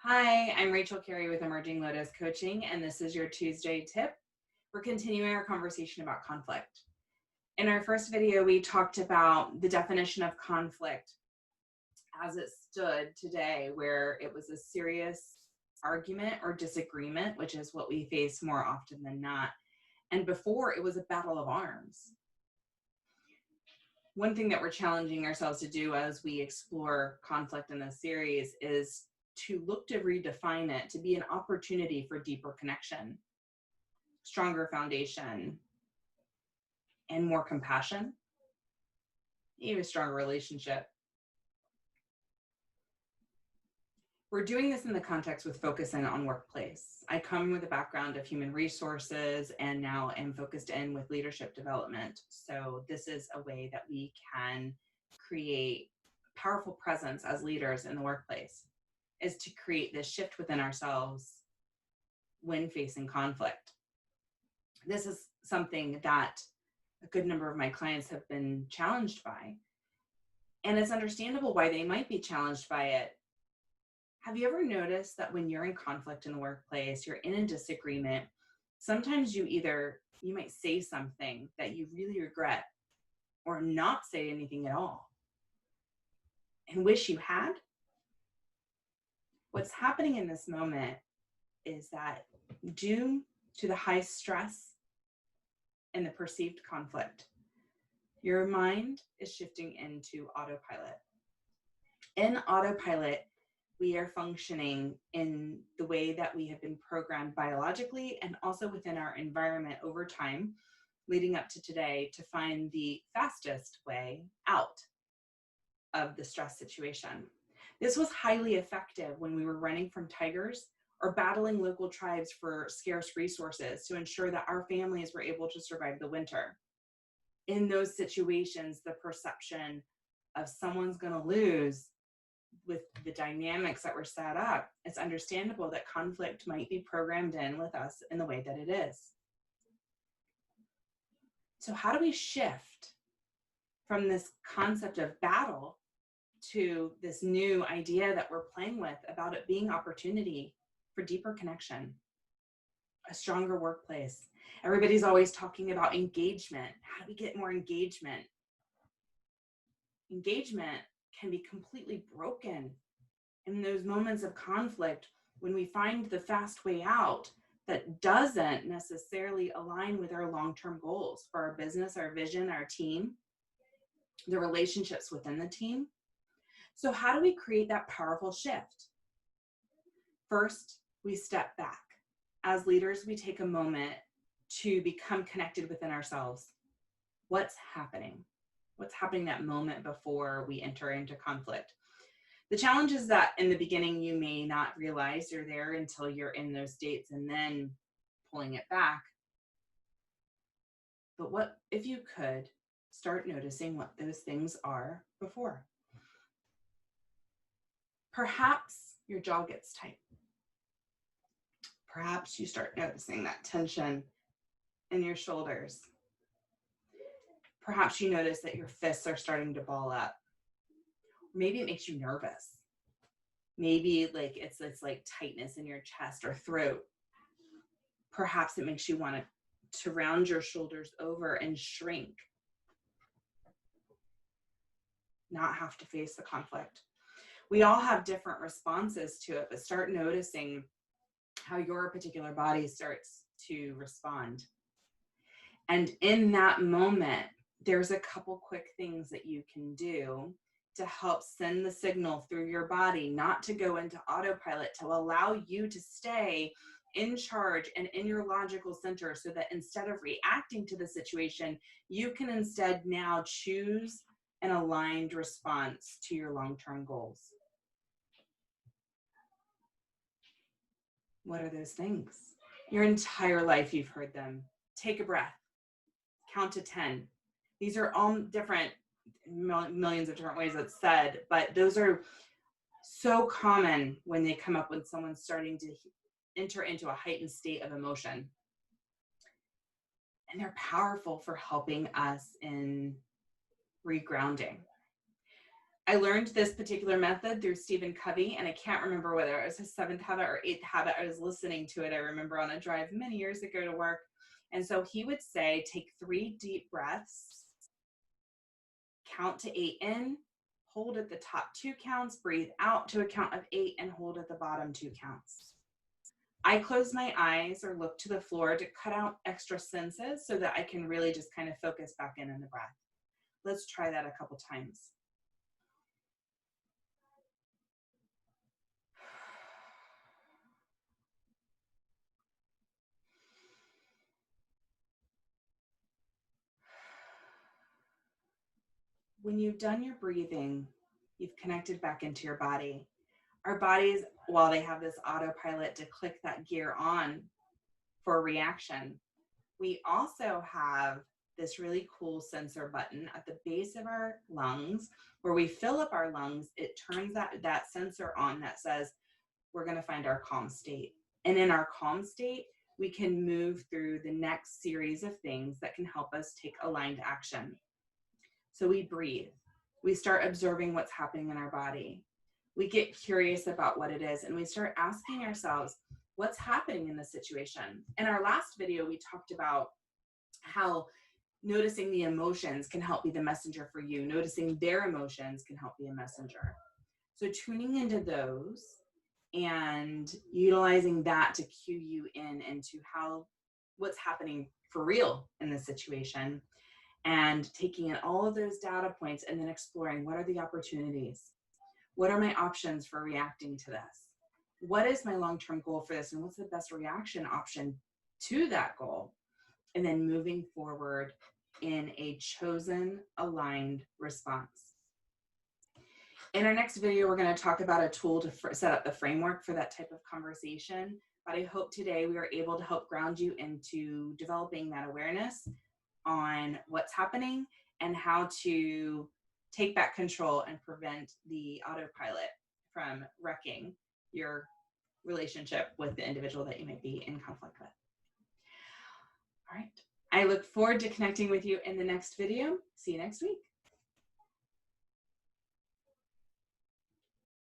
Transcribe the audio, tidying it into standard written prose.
Hi, I'm Rachel Carey with Emerging Lotus Coaching, and this is your Tuesday tip. We're continuing our conversation about conflict. In our first video, we talked about the definition of conflict as it stood today, where it was a serious argument or disagreement, which is what we face more often than not. And before, it was a battle of arms. One thing that we're challenging ourselves to do as we explore conflict in this series is to look to redefine it to be an opportunity for deeper connection, stronger foundation, and more compassion, even a stronger relationship. We're doing this in the context with focusing on workplace. I come with a background of human resources and now am focused in with leadership development. So this is a way that we can create powerful presence as leaders in the workplace, is to create this shift within ourselves when facing conflict. This is something that a good number of my clients have been challenged by. And it's understandable why they might be challenged by it. Have you ever noticed that when you're in conflict in the workplace, you're in a disagreement, sometimes you might say something that you really regret or not say anything at all and wish you had? What's happening in this moment is that due to the high stress and the perceived conflict, your mind is shifting into autopilot. In autopilot, we are functioning in the way that we have been programmed biologically and also within our environment over time, leading up to today, to find the fastest way out of the stress situation. This was highly effective when we were running from tigers or battling local tribes for scarce resources to ensure that our families were able to survive the winter. In those situations, the perception of someone's going to lose with the dynamics that were set up, it's understandable that conflict might be programmed in with us in the way that it is. So how do we shift from this concept of battle to this new idea that we're playing with about it being opportunity for deeper connection, a stronger workplace? Everybody's always talking about engagement. How do we get more engagement? Engagement can be completely broken in those moments of conflict when we find the fast way out that doesn't necessarily align with our long-term goals for our business, our vision, our team, the relationships within the team. So how do we create that powerful shift? First, we step back. As leaders, we take a moment to become connected within ourselves. What's happening? What's happening that moment before we enter into conflict? The challenge is that in the beginning, you may not realize you're there until you're in those states and then pulling it back. But what if you could start noticing what those things are before? Perhaps your jaw gets tight. Perhaps you start noticing that tension in your shoulders. Perhaps you notice that your fists are starting to ball up. Maybe it makes you nervous. Maybe it's like tightness in your chest or throat. Perhaps it makes you want to round your shoulders over and shrink, not have to face the conflict. We all have different responses to it, but start noticing how your particular body starts to respond. And in that moment, there's a couple quick things that you can do to help send the signal through your body, not to go into autopilot, to allow you to stay in charge and in your logical center, so that instead of reacting to the situation, you can instead now choose an aligned response to your long-term goals. What are those things? Your entire life, you've heard them. Take a breath. Count to 10. These are all different, millions of different ways it's said, but those are so common when they come up when someone's starting to enter into a heightened state of emotion. And they're powerful for helping us in regrounding. I learned this particular method through Stephen Covey, and I can't remember whether it was his 7th habit or 8th habit. I was listening to it, I remember, on a drive many years ago to work. And so he would say, take 3 deep breaths, count to 8 in, hold at the top 2 counts, breathe out to a count of 8, and hold at the bottom 2 counts. I close my eyes or look to the floor to cut out extra senses so that I can really just kind of focus back in the breath. Let's try that a couple times. When you've done your breathing, you've connected back into your body. Our bodies, while they have this autopilot to click that gear on for reaction, we also have this really cool sensor button at the base of our lungs where we fill up our lungs. It turns that sensor on that says, we're going to find our calm state. And in our calm state, we can move through the next series of things that can help us take aligned action. So we breathe. We start observing what's happening in our body. We get curious about what it is, and we start asking ourselves, what's happening in this situation? In our last video, we talked about how noticing the emotions can help be the messenger for you. Noticing their emotions can help be a messenger. So tuning into those and utilizing that to cue you into what's happening for real in this situation, and taking in all of those data points and then exploring, what are the opportunities? What are my options for reacting to this? What is my long-term goal for this? And what's the best reaction option to that goal? And then moving forward in a chosen, aligned response. In our next video, we're going to talk about a tool to set up the framework for that type of conversation. But I hope today we are able to help ground you into developing that awareness on what's happening and how to take back control and prevent the autopilot from wrecking your relationship with the individual that you might be in conflict with. All right. I look forward to connecting with you in the next video. See you next week.